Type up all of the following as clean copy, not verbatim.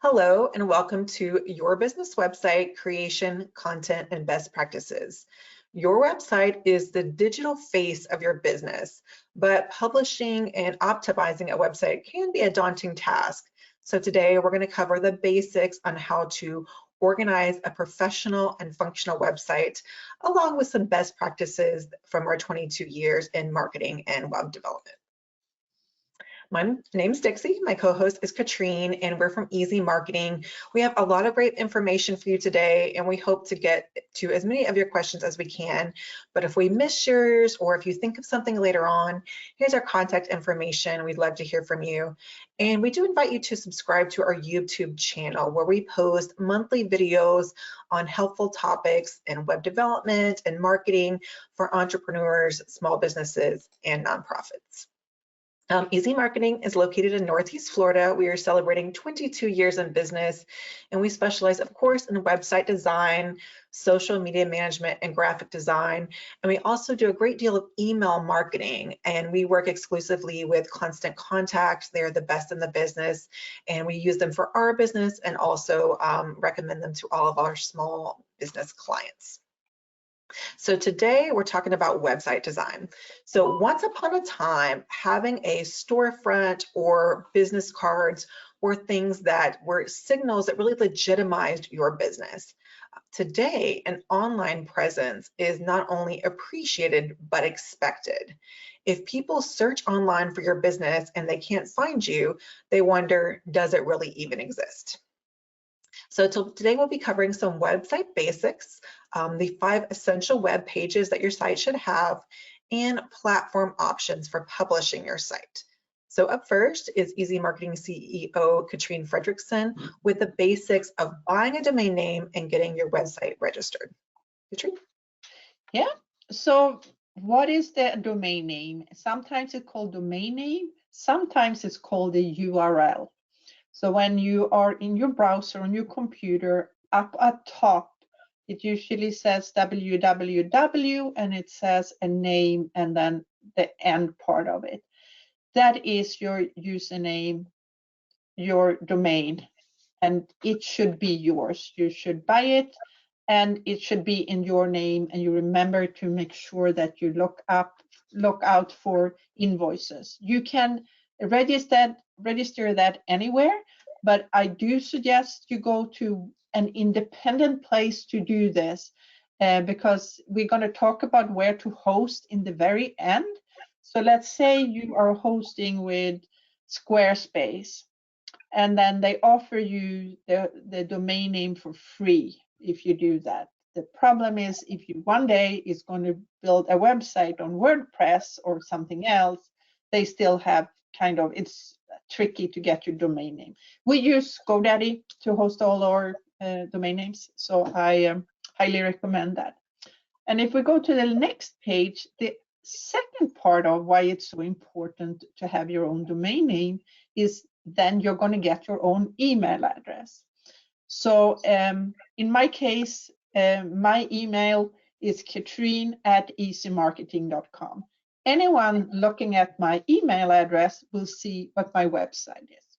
Hello, and welcome to Your Business Website Creation, Content, and Best Practices. Your website is the digital face of your business, but publishing and optimizing a website can be a daunting task. So today we're going to cover the basics on how to organize a professional and functional website, along with some best practices from our 22 years in marketing and web development. My name's Dixie, my co-host is Katrine, and we're from Easy Marketing. We have a lot of great information for you today, and we hope to get to as many of your questions as we can. But if we miss yours, or if you think of something later on, here's our contact information. We'd love to hear from you. And we do invite you to subscribe to our YouTube channel, where we post monthly videos on helpful topics in web development and marketing for entrepreneurs, small businesses, and nonprofits. Easy Marketing is located in Northeast Florida. We are celebrating 22 years in business, and we specialize, of course, in website design, social media management, and graphic design. And we also do a great deal of email marketing, and we work exclusively with Constant Contact. They're the best in the business, and we use them for our business and also recommend them to all of our small business clients. So today we're talking about website design. So once upon a time, having a storefront or business cards were things that were signals that really legitimized your business. Today, an online presence is not only appreciated, but expected. If people search online for your business and they can't find you, they wonder, does it really even exist? So today we'll be covering some website basics, the 5 essential web pages that your site should have, and platform options for publishing your site. So up first is Easy Marketing CEO Katrine Fredrickson with the basics of buying a domain name and getting your website registered. Katrine? Yeah, so what is the domain name? Sometimes it's called domain name, sometimes it's called the URL. So when you are in your browser on your computer, up at top, it usually says www and it says a name and then the end part of it. That is your username, your domain, and it should be yours. You should buy it and it should be in your name, and you remember to make sure that you look out for invoices. You can register that anywhere, but I do suggest you go to an independent place to do this because we're going to talk about where to host in the very end. So let's say you are hosting with Squarespace, and then they offer you the domain name for free if you do that. The problem is if you one day is going to build a website on WordPress or something else, they still have it's tricky to get your domain name. We use GoDaddy to host all our domain names, so I highly recommend that. And if we go to the next page, the second part of why it's so important to have your own domain name is then you're going to get your own email address. So in my case, my email is katrine@easymarketing.com. Anyone looking at my email address will see what my website is.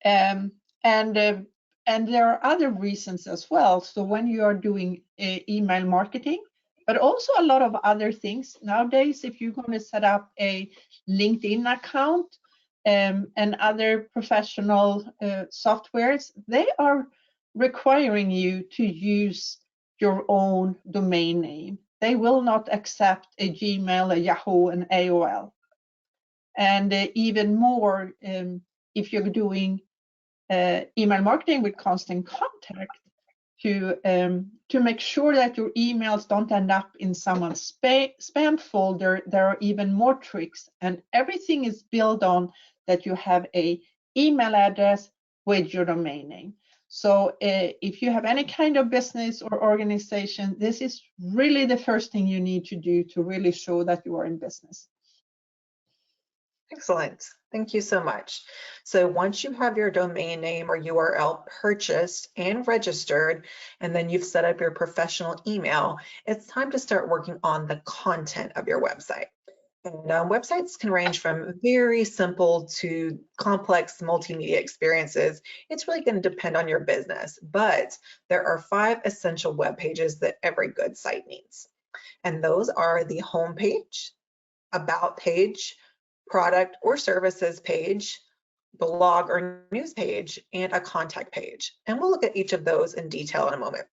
And there are other reasons as well. So when you are doing email marketing, but also a lot of other things nowadays, if you're going to set up a LinkedIn account and other professional softwares, they are requiring you to use your own domain name. They will not accept a Gmail, a Yahoo, an AOL. And even more, if you're doing email marketing with Constant Contact, to make sure that your emails don't end up in someone's spam folder, there are even more tricks. And everything is built on that you have an email address with your domain name. So if you have any kind of business or organization, this is really the first thing you need to do to really show that you are in business. Excellent. Thank you so much. So once you have your domain name or URL purchased and registered, and then you've set up your professional email, it's time to start working on the content of your website. And websites can range from very simple to complex multimedia experiences. It's really going to depend on your business, but there are 5 essential web pages that every good site needs. And those are the home page, about page, product or services page, blog or news page, and a contact page. And we'll look at each of those in detail in a moment.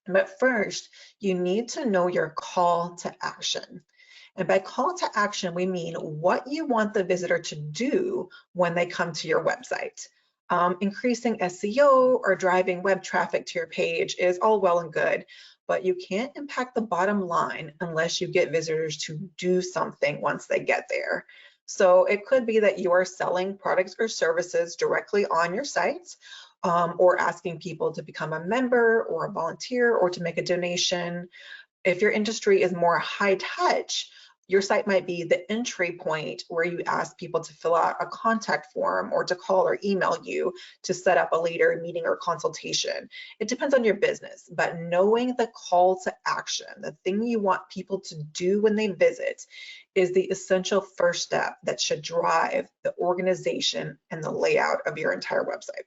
But first, you need to know your call to action. And by call to action, we mean what you want the visitor to do when they come to your website. Increasing SEO or driving web traffic to your page is all well and good, but you can't impact the bottom line unless you get visitors to do something once they get there. So it could be that you are selling products or services directly on your site, or asking people to become a member or a volunteer or to make a donation. If your industry is more high touch, your site might be the entry point where you ask people to fill out a contact form or to call or email you to set up a later meeting or consultation. It depends on your business, but knowing the call to action, the thing you want people to do when they visit, is the essential first step that should drive the organization and the layout of your entire website.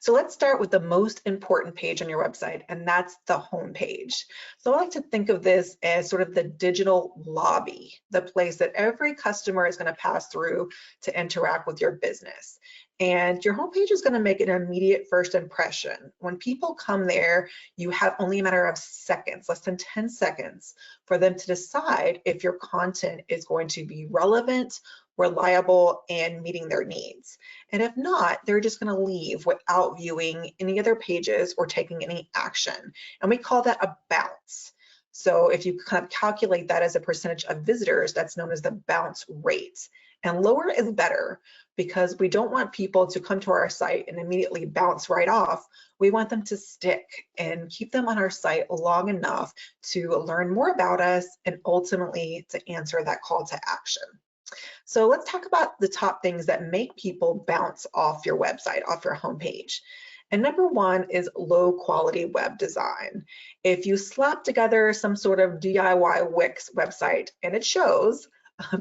So let's start with the most important page on your website, and that's the home page. So I like to think of this as sort of the digital lobby, the place that every customer is going to pass through to interact with your business. And your homepage is going to make an immediate first impression. When people come there, you have only a matter of seconds, less than 10 seconds, for them to decide if your content is going to be relevant, reliable, and meeting their needs. And if not, they're just going to leave without viewing any other pages or taking any action. And we call that a bounce. So if you kind of calculate that as a percentage of visitors, that's known as the bounce rate. And lower is better, because we don't want people to come to our site and immediately bounce right off. We want them to stick and keep them on our site long enough to learn more about us and ultimately to answer that call to action. So let's talk about the top things that make people bounce off your website, off your homepage. And number 1 is low quality web design. If you slap together some sort of DIY Wix website and it shows,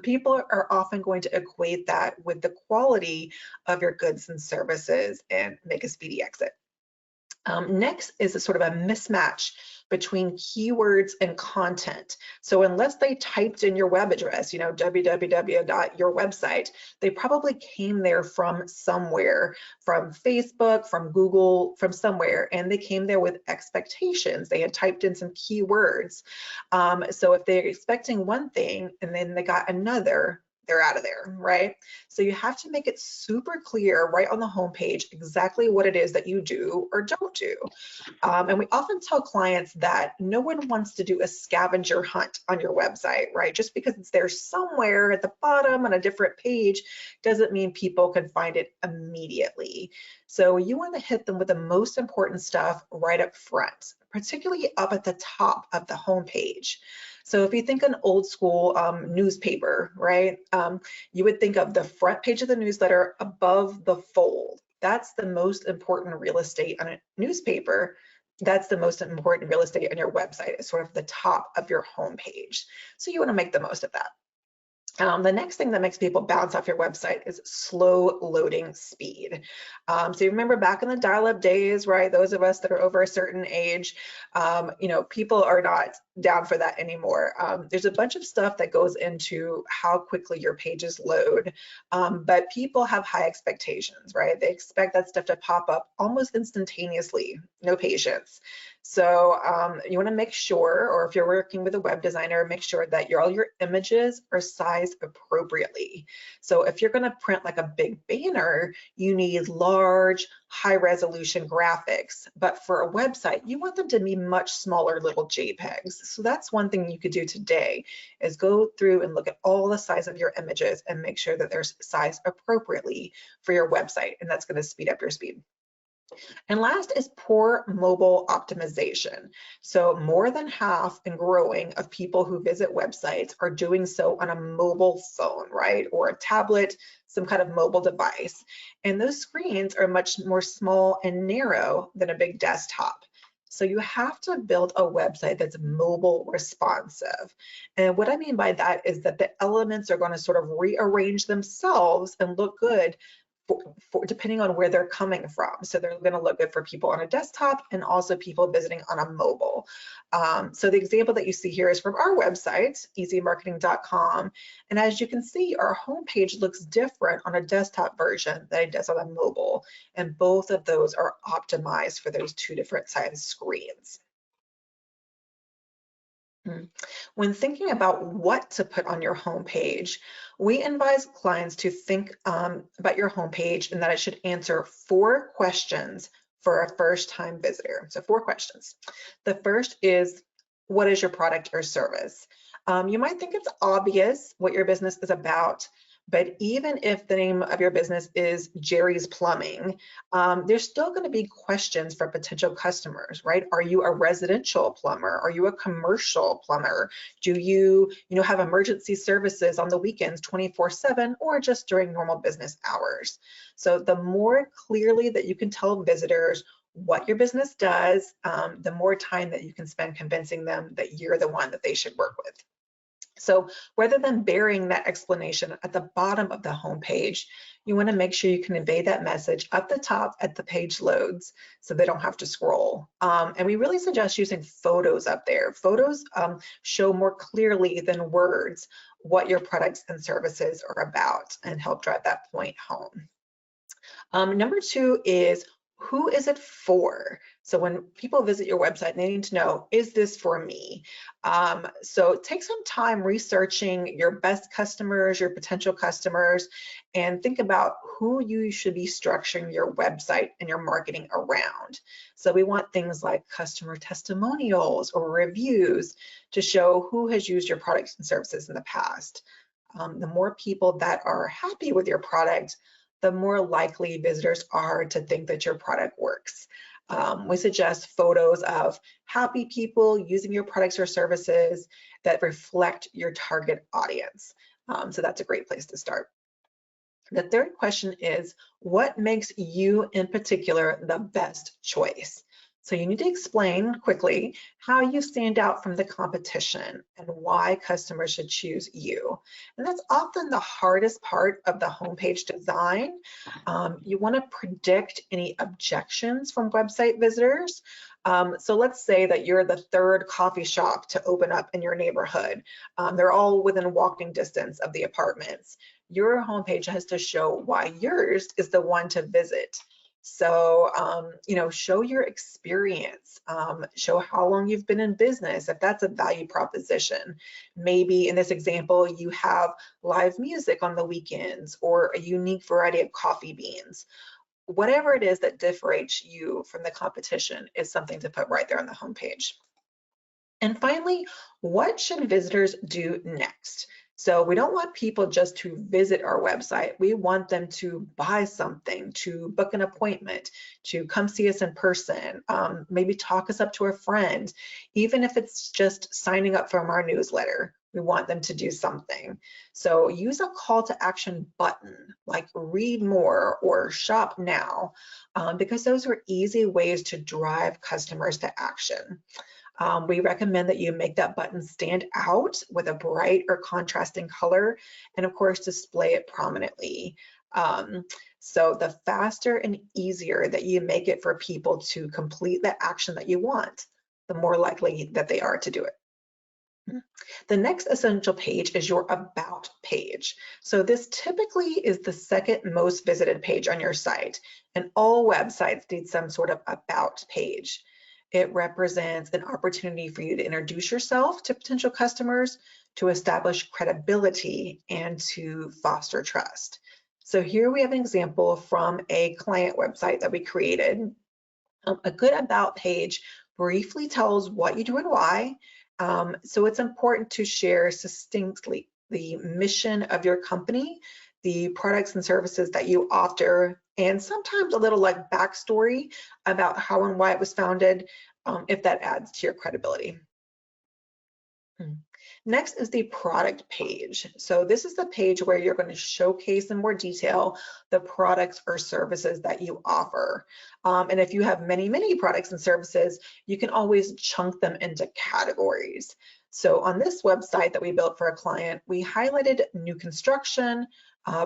people are often going to equate that with the quality of your goods and services and make a speedy exit. Next is a sort of a mismatch between keywords and content. So unless they typed in your web address, www.yourwebsite, they probably came there from somewhere, from Facebook, from Google, from somewhere, and they came there with expectations. They had typed in some keywords. So if they're expecting one thing and then they got another, they're out of there, right? So you have to make it super clear right on the homepage exactly what it is that you do or don't do. And we often tell clients that no one wants to do a scavenger hunt on your website, right? Just because it's there somewhere at the bottom on a different page doesn't mean people can find it immediately. So you want to hit them with the most important stuff right up front, particularly up at the top of the homepage. So if you think an old school newspaper, right, you would think of the front page of the newsletter above the fold. That's the most important real estate on a newspaper. That's the most important real estate on your website. It's sort of the top of your homepage. So you want to make the most of that. The next thing that makes people bounce off your website is slow loading speed. So you remember back in the dial-up days, right? Those of us that are over a certain age, people are not down for that anymore. There's a bunch of stuff that goes into how quickly your pages load, but people have high expectations, right? They expect that stuff to pop up almost instantaneously, no patience. So you want to make sure, or if you're working with a web designer, make sure that all your images are sized appropriately. So if you're going to print like a big banner, you need large, high resolution graphics. But for a website, you want them to be much smaller little JPEGs. So that's one thing you could do today, is go through and look at all the size of your images and make sure that they're sized appropriately for your website. And that's going to speed up your speed. And last is poor mobile optimization. So more than half and growing of people who visit websites are doing so on a mobile phone, right? Or a tablet, some kind of mobile device. And those screens are much more small and narrow than a big desktop. So you have to build a website that's mobile responsive. And what I mean by that is that the elements are going to sort of rearrange themselves and look good depending on where they're coming from. So they're going to look good for people on a desktop and also people visiting on a mobile. So the example that you see here is from our website, easymarketing.com. And as you can see, our homepage looks different on a desktop version than it does on a mobile. And both of those are optimized for those two different size screens. When thinking about what to put on your homepage, we advise clients to think about your homepage and that it should answer 4 questions for a first-time visitor. So 4 questions. The first is, what is your product or service? You might think it's obvious what your business is about, but even if the name of your business is Jerry's Plumbing, there's still going to be questions for potential customers, right? Are you a residential plumber? Are you a commercial plumber? Do you have emergency services on the weekends 24/7 or just during normal business hours? So the more clearly that you can tell visitors what your business does, the more time that you can spend convincing them that you're the one that they should work with. So rather than burying that explanation at the bottom of the homepage, you want to make sure you convey that message up the top at the page loads so they don't have to scroll. And we really suggest using photos up there. Photos show more clearly than words what your products and services are about and help drive that point home. Number 2 is, who is it for? So when people visit your website, they need to know, is this for me? So take some time researching your best customers, your potential customers, and think about who you should be structuring your website and your marketing around. So we want things like customer testimonials or reviews to show who has used your products and services in the past. The more people that are happy with your product, the more likely visitors are to think that your product works. We suggest photos of happy people using your products or services that reflect your target audience. So that's a great place to start. The third question is, what makes you in particular the best choice? So you need to explain quickly how you stand out from the competition and why customers should choose you. And that's often the hardest part of the homepage design. You want to predict any objections from website visitors. So let's say that you're the 3rd coffee shop to open up in your neighborhood. They're all within walking distance of the apartments. Your homepage has to show why yours is the one to visit. So, show your experience, show how long you've been in business, if that's a value proposition. Maybe in this example, you have live music on the weekends or a unique variety of coffee beans. Whatever it is that differentiates you from the competition is something to put right there on the homepage. And finally, what should visitors do next? So we don't want people just to visit our website. We want them to buy something, to book an appointment, to come see us in person, maybe talk us up to a friend, even if it's just signing up from our newsletter. We want them to do something. So use a call to action button like read more or shop now, because those are easy ways to drive customers to action. We recommend that you make that button stand out with a bright or contrasting color, and of course, display it prominently. So the faster and easier that you make it for people to complete the action that you want, the more likely that they are to do it. The next essential page is your About page. So this typically is the 2nd most visited page on your site, and all websites need some sort of About page. It represents an opportunity for you to introduce yourself to potential customers, to establish credibility, and to foster trust. So here we have an example from a client website that we created. A good About page briefly tells what you do and why. So it's important to share succinctly the mission of your company, the products and services that you offer, and sometimes a little like backstory about how and why it was founded, if that adds to your credibility. Next is the product page. So this is the page where you're going to showcase in more detail the products or services that you offer. And if you have many products and services, you can always chunk them into categories. So on this website that we built for a client, we highlighted new construction,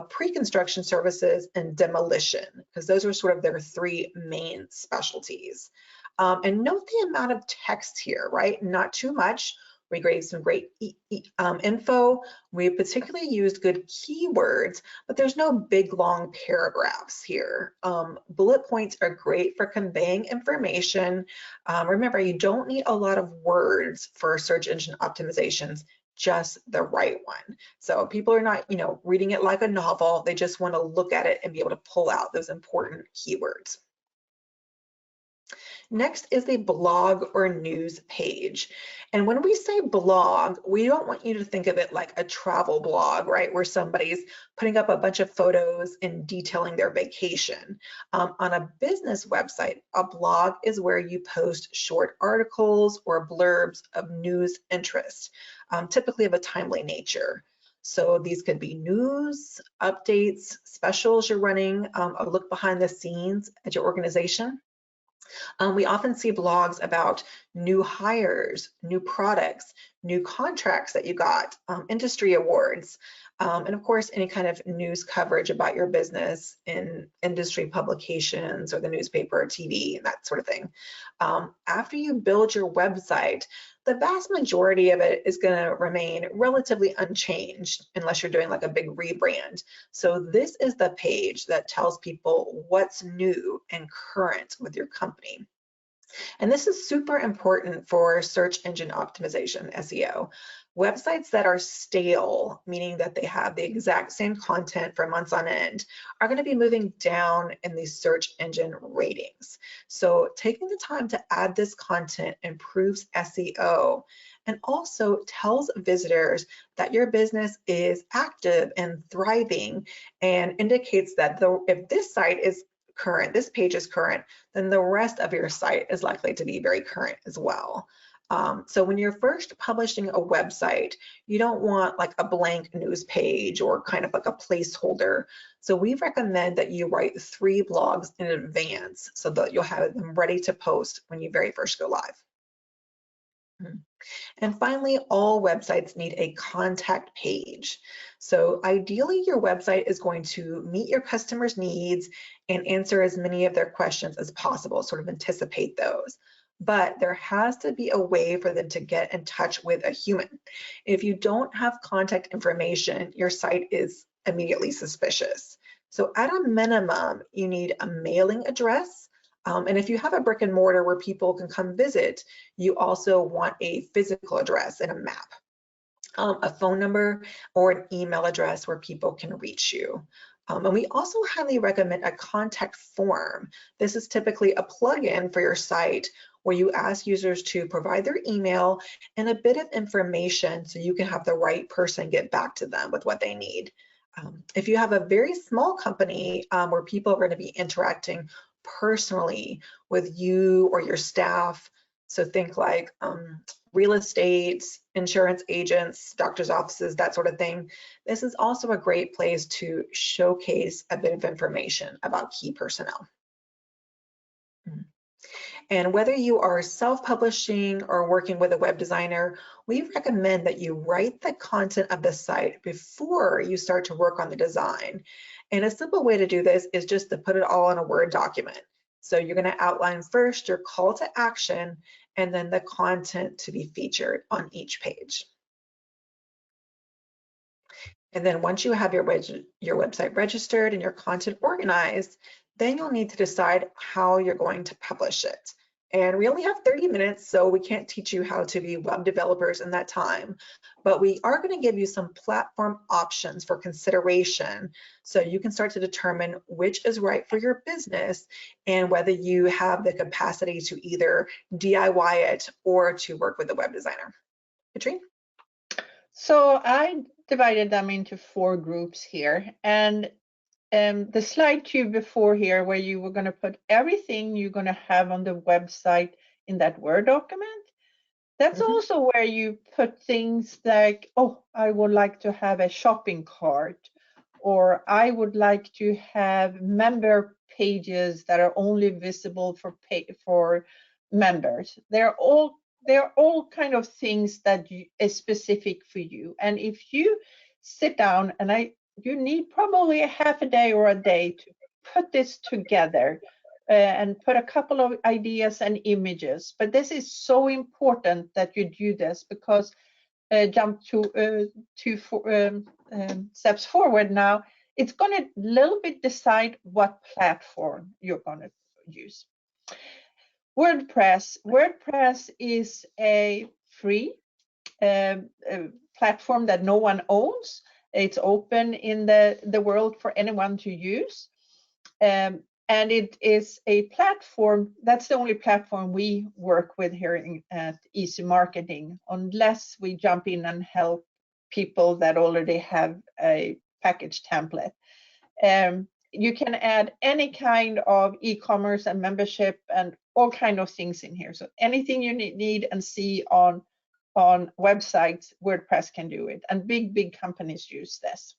pre-construction services, and demolition, because those are sort of their three main specialties. And note the amount of text here, right? Not too much. We gave some great info. We particularly used good keywords, but there's no big long paragraphs here. Bullet points are great for conveying information. Remember, you don't need a lot of words for search engine optimizations, just the right one. So people are not, reading it like a novel. They just want to look at it and be able to pull out those important keywords. Next is the blog or news page. And when we say blog, we don't want you to think of it like a travel blog, right? Where somebody's putting up a bunch of photos and detailing their vacation. On a business website, a blog is where you post short articles or blurbs of news interest, typically of a timely nature. So these could be news, updates, specials you're running, a look behind the scenes at your organization. We often see blogs about new hires, new products, new contracts that you got, industry awards, and of course, any kind of news coverage about your business in industry publications or the newspaper or TV and that sort of thing. After you build your website, the vast majority of it is going to remain relatively unchanged unless you're doing like a big rebrand. So this is the page that tells people what's new and current with your company. And this is super important for search engine optimization, SEO. Websites that are stale, meaning that they have the exact same content for months on end, are going to be moving down in the search engine ratings. So taking the time to add this content improves SEO and also tells visitors that your business is active and thriving, and indicates that if this site is current, this page is current, then the rest of your site is likely to be very current as well. So when you're first publishing a website, you don't want like a blank news page or kind of like a placeholder. So we recommend that you write 3 blogs in advance so that you'll have them ready to post when you very first go live. And finally, all websites need a contact page. So ideally, your website is going to meet your customers' needs and answer as many of their questions as possible, sort of anticipate those. But there has to be a way for them to get in touch with a human. If you don't have contact information, your site is immediately suspicious. So at a minimum, you need a mailing address. And if you have a brick and mortar where people can come visit, you also want a physical address and a map, a phone number, or an email address where people can reach you. And we also highly recommend a contact form. This is typically a plugin for your site where you ask users to provide their email and a bit of information so you can have the right person get back to them with what they need. If you have a very small company where people are going to be interacting personally with you or your staff, so think like real estate, insurance agents, doctor's offices, that sort of thing, this is also a great place to showcase a bit of information about key personnel. And whether you are self-publishing or working with a web designer, we recommend that you write the content of the site before you start to work on the design. And a simple way to do this is just to put it all in a Word document. So you're going to outline first your call to action and then the content to be featured on each page. And then once you have your website registered and your content organized, then you'll need to decide how you're going to publish it. And we only have 30 minutes, so we can't teach you how to be web developers in that time, but we are going to give you some platform options for consideration so you can start to determine which is right for your business and whether you have the capacity to either DIY it or to work with a web designer. Katrine? So I divided them into 4 groups here, and the slide 2 before here, where you were going to put everything you're going to have on the website in that Word document, That's also where you put things like, oh, I would like to have a shopping cart, or I would like to have member pages that are only visible for members. They're all kind of things that is specific for you. And if you sit down and you need probably a half a day or a day to put this together, and put a couple of ideas and images. But this is so important that you do this, because jump to steps forward now, it's going to little bit decide what platform you're going to use. WordPress is a free platform that no one owns. It's open in the world for anyone to use. And it is a platform, that's the only platform we work with here at Easy Marketing, unless we jump in and help people that already have a package template. You can add any kind of e-commerce and membership and all kind of things in here. So anything you need and see on websites, WordPress can do it. And big companies use this.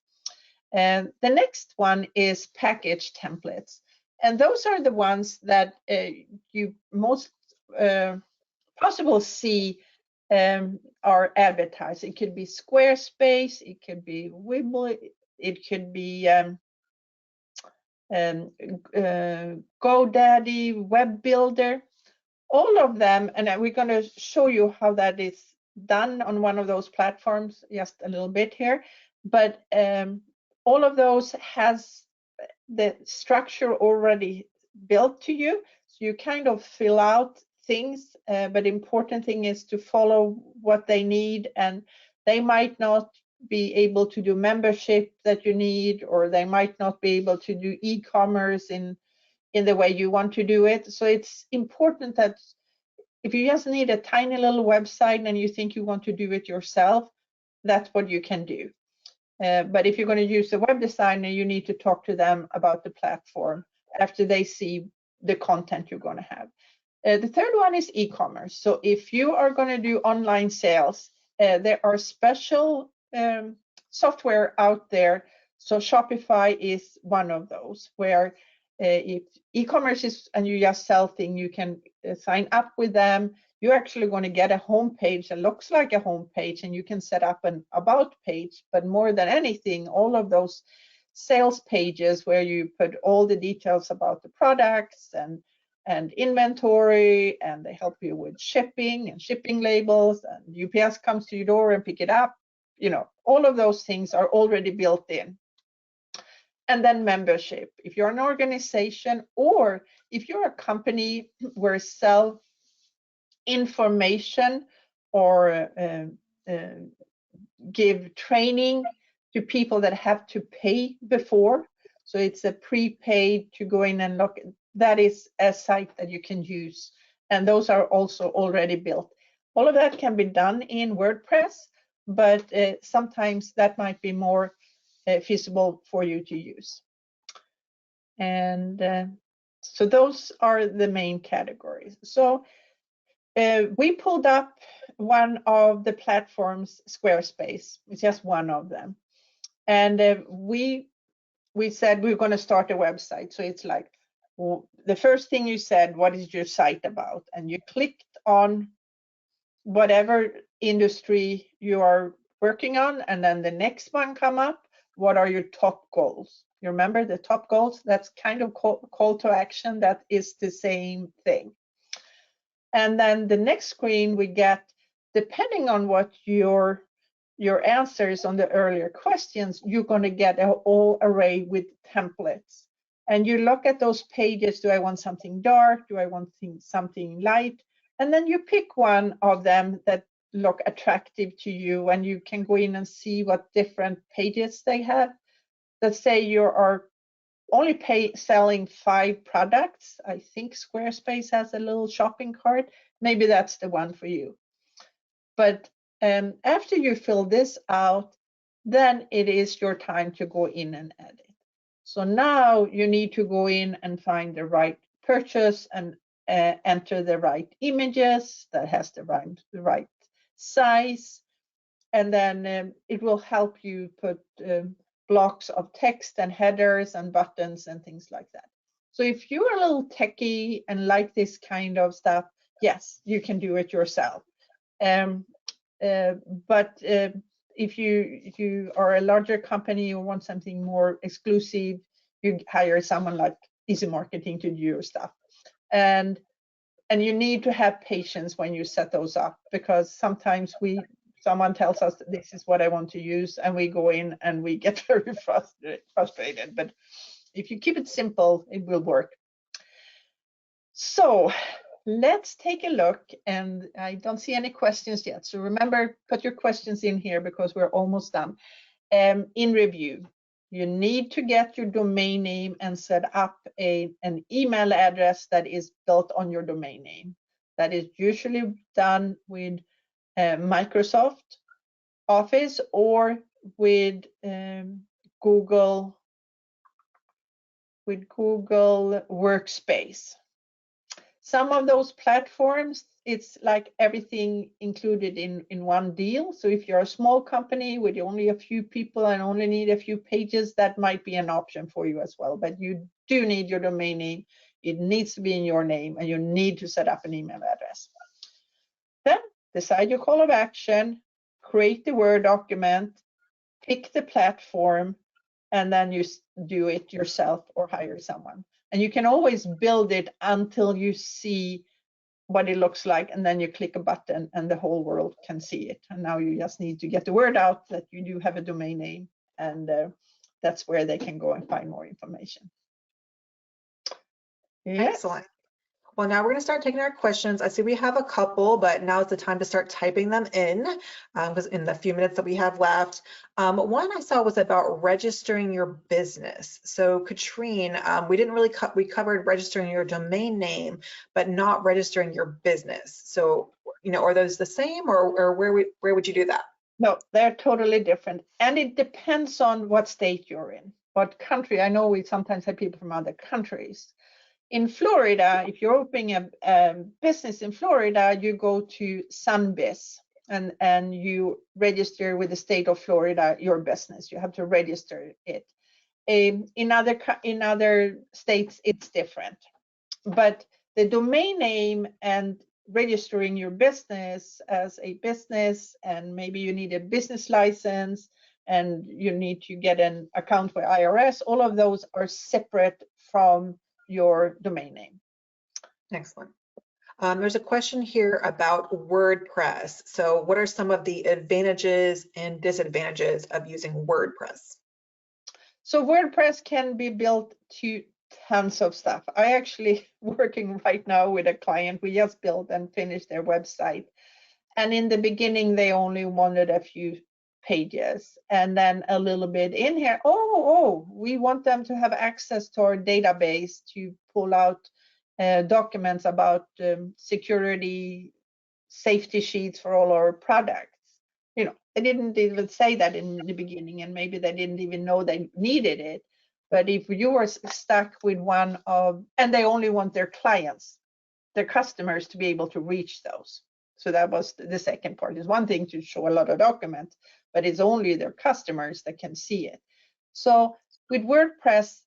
And the next one is package templates. And those are the ones that you most possible see are advertised. It could be Squarespace, it could be Weebly, it could be GoDaddy, Web Builder, all of them. And we're going to show you how that is done on one of those platforms just a little bit here. But all of those has the structure already built to you, so you kind of fill out things, but important thing is to follow what they need, and they might not be able to do membership that you need, or they might not be able to do e-commerce in the way you want to do it. So it's important that if you just need a tiny little website and you think you want to do it yourself, that's what you can do. But if you're going to use a web designer, you need to talk to them about the platform after they see the content you're going to have. The third one is e-commerce. So if you are going to do online sales, there are special software out there. So Shopify is one of those, where if e-commerce is and you just sell things, you can sign up with them. You're actually going to get a home page that looks like a home page, and you can set up an about page. But more than anything, all of those sales pages where you put all the details about the products and inventory, and they help you with shipping and shipping labels, and UPS comes to your door and pick it up. You know, all of those things are already built in. And then membership. If you're an organization, or if you're a company where sell information or give training to people that have to pay before, so it's a prepaid to go in and look, that is a site that you can use, and those are also already built. All of that can be done in WordPress, but sometimes that might be more feasible for you to use. And so those are the main categories. So we pulled up one of the platforms, Squarespace. It's just one of them. And we said we're going to start a website. So it's like, well, the first thing you said, what is your site about? And you clicked on whatever industry you are working on. And then the next one come up. What are your top goals? You remember the top goals? That's kind of call to action. That is the same thing. And then the next screen we get, depending on what your answers on the earlier questions, you're going to get a whole array with templates. And you look at those pages. Do I want something dark? Do I want something light? And then you pick one of them that look attractive to you, and you can go in and see what different pages they have. Let's say you are only selling 5 products. I think Squarespace has a little shopping cart. Maybe that's the one for you. But after you fill this out, then it is your time to go in and edit. So now you need to go in and find the right purchase and enter the right images that has the right size, and then it will help you put blocks of text and headers and buttons and things like that. So if you're a little techie and like this kind of stuff, yes, you can do it yourself. But if you are a larger company or want something more exclusive, you hire someone like Easy Marketing to do your stuff. And you need to have patience when you set those up, because sometimes someone tells us that this is what I want to use, and we go in and we get very frustrated. But if you keep it simple, it will work. So let's take a look, and I don't see any questions yet. So remember, put your questions in here because we're almost done. In review, you need to get your domain name and set up an email address that is built on your domain name. That is usually done with Microsoft Office or with Google Workspace. Some of those platforms, it's like everything included in one deal. So if you're a small company with only a few people and only need a few pages, that might be an option for you as well. But you do need your domain name. It needs to be in your name, and you need to set up an email address. Then decide your call of action, create the Word document, pick the platform, and then you do it yourself or hire someone. And you can always build it until you see what it looks like, and then you click a button and the whole world can see it. And now you just need to get the word out that you do have a domain name, and that's where they can go and find more information. Yes. Excellent. Well, now we're going to start taking our questions. I see we have a couple, but now is the time to start typing them in, because in the few minutes that we have left. One I saw was about registering your business. So Katrine, we didn't really we covered registering your domain name, but not registering your business. So, are those the same, or where would you do that? No, they're totally different. And it depends on what state you're in, what country. I know we sometimes have people from other countries. In Florida, if you're opening a business in Florida, you go to SunBiz and you register with the state of Florida your business. You have to register it. In other states, it's different. But the domain name and registering your business as a business, and maybe you need a business license and you need to get an account with IRS, all of those are separate from your domain name. Excellent. There's a question here about WordPress. So what are some of the advantages and disadvantages of using WordPress? So WordPress can be built to tons of stuff. I actually working right now with a client. We just built and finished their website. And in the beginning, they only wanted a few pages, and then a little bit in here. We want them to have access to our database to pull out documents about security, safety sheets for all our products. They didn't even say that in the beginning, and maybe they didn't even know they needed it. But if you were stuck with and they only want their clients, their customers, to be able to reach those. So that was the second part. It's one thing to show a lot of documents, but it's only their customers that can see it. So with WordPress,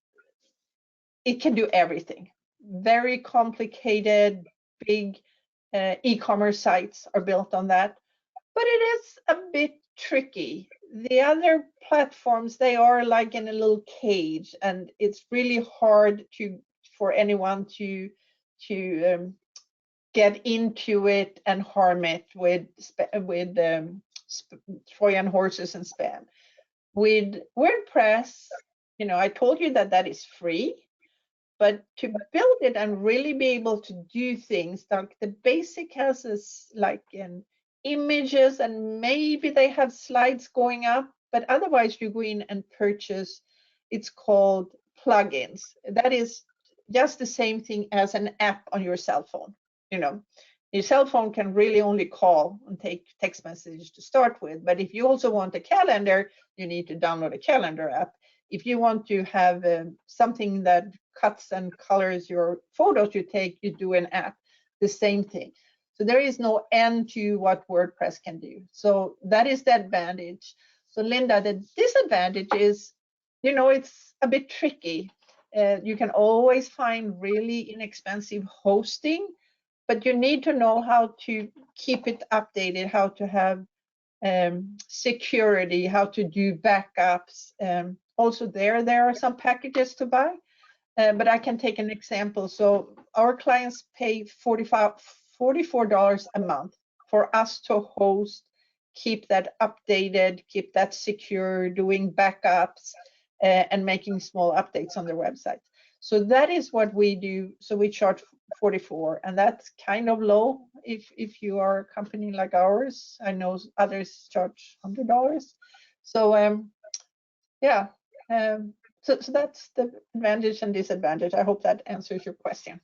it can do everything. Very complicated, big e-commerce sites are built on that, but it is a bit tricky. The other platforms, they are like in a little cage, and it's really hard for anyone to get into it and harm it with Trojan horses and spam. With WordPress, I told you that is free, but to build it and really be able to do things like the basic has like images, and maybe they have slides going up, but otherwise you go in and purchase, it's called plugins. That is just the same thing as an app on your cell phone. Your cell phone can really only call and take text messages to start with. But if you also want a calendar, you need to download a calendar app. If you want to have something that cuts and colors your photos you take, you do an app, the same thing. So there is no end to what WordPress can do. So that is the advantage. So Linda, the disadvantage is, it's a bit tricky. You can always find really inexpensive hosting, but you need to know how to keep it updated, how to have security, how to do backups. Also there are some packages to buy, but I can take an example. So our clients pay $44 a month for us to host, keep that updated, keep that secure, doing backups, and making small updates on their website. So that is what we do. So we charge 44, and that's kind of low if you are a company like ours. I know others charge $100. So yeah, so that's the advantage and disadvantage. I hope that answers your question.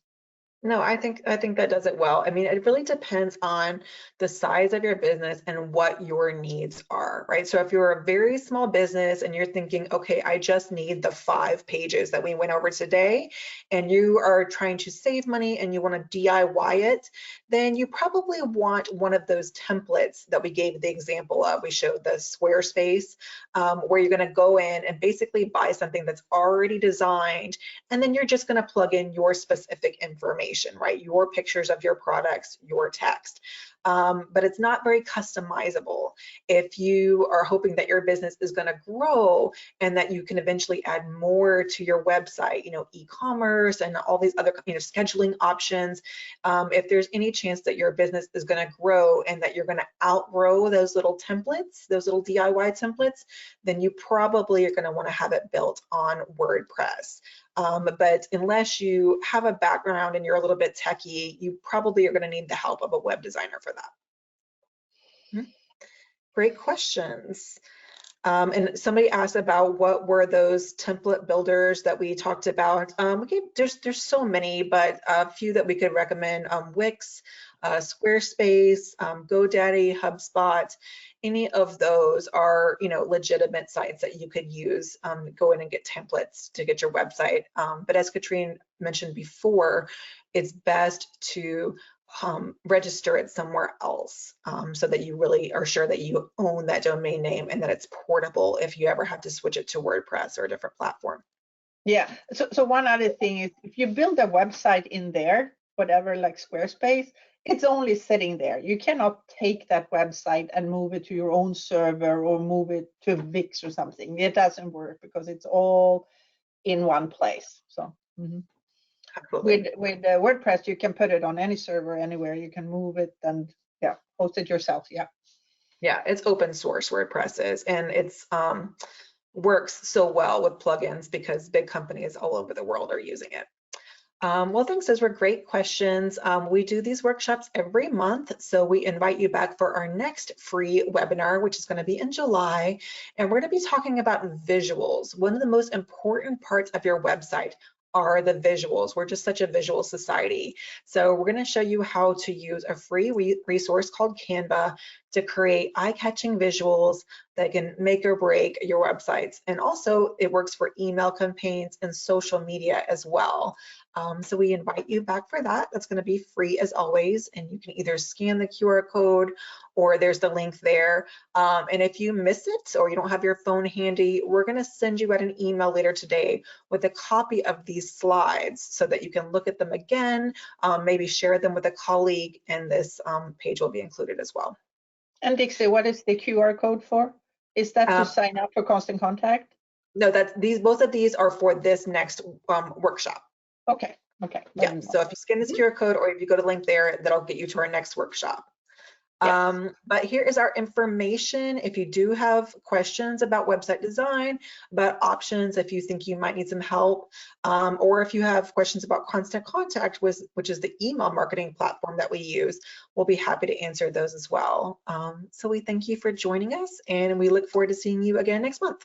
No, I think that does it well. I mean, it really depends on the size of your business and what your needs are, right? So if you're a very small business and you're thinking, okay, I just need the 5 pages that we went over today, and you are trying to save money and you want to DIY it, then you probably want one of those templates that we gave the example of. We showed the Squarespace, where you're going to go in and basically buy something that's already designed, and then you're just going to plug in your specific information, right? Your pictures of your products, your text. But it's not very customizable. If you are hoping that your business is going to grow and that you can eventually add more to your website, e-commerce and all these other, scheduling options, if there's any chance that your business is going to grow and that you're going to outgrow those little templates, those little DIY templates, then you probably are going to want to have it built on WordPress. But unless you have a background and you're a little bit techie, you probably are going to need the help of a web designer for that. Great questions. And somebody asked about what were those template builders that we talked about. There's so many, but a few that we could recommend: Wix, Squarespace, GoDaddy, HubSpot. Any of those are, legitimate sites that you could use. Go in and get templates to get your website. But as Katrine mentioned before, it's best to register it somewhere else, so that you really are sure that you own that domain name and that it's portable if you ever have to switch it to WordPress or a different platform. Yeah, so one other thing is, if you build a website in there, whatever, like Squarespace, it's only sitting there. You cannot take that website and move it to your own server or move it to Wix or something. It doesn't work because it's all in one place. So with WordPress, you can put it on any server anywhere. You can move it and host it yourself. Yeah, it's open source, WordPress is, and it's works so well with plugins because big companies all over the world are using it. Well, thanks. Those were great questions. We do these workshops every month, so we invite you back for our next free webinar, which is going to be in July, and we're going to be talking about visuals. One of the most important parts of your website are the visuals. We're just such a visual society. So we're going to show you how to use a free resource called Canva to create eye-catching visuals that can make or break your websites. And also it works for email campaigns and social media as well. So we invite you back for that. That's going to be free as always, and you can either scan the QR code or there's the link there. And if you miss it or you don't have your phone handy, we're going to send you out an email later today with a copy of these slides so that you can look at them again, maybe share them with a colleague, and this page will be included as well. And Dixie, what is the QR code for? Is that to sign up for Constant Contact? No, both of these are for this next workshop. Okay. Yeah, so if you scan this QR code or if you go to the link there, that'll get you to our next workshop. Yes. But here is our information. If you do have questions about website design, about options, if you think you might need some help, or if you have questions about Constant Contact, which is the email marketing platform that we use, we'll be happy to answer those as well. So we thank you for joining us, and we look forward to seeing you again next month.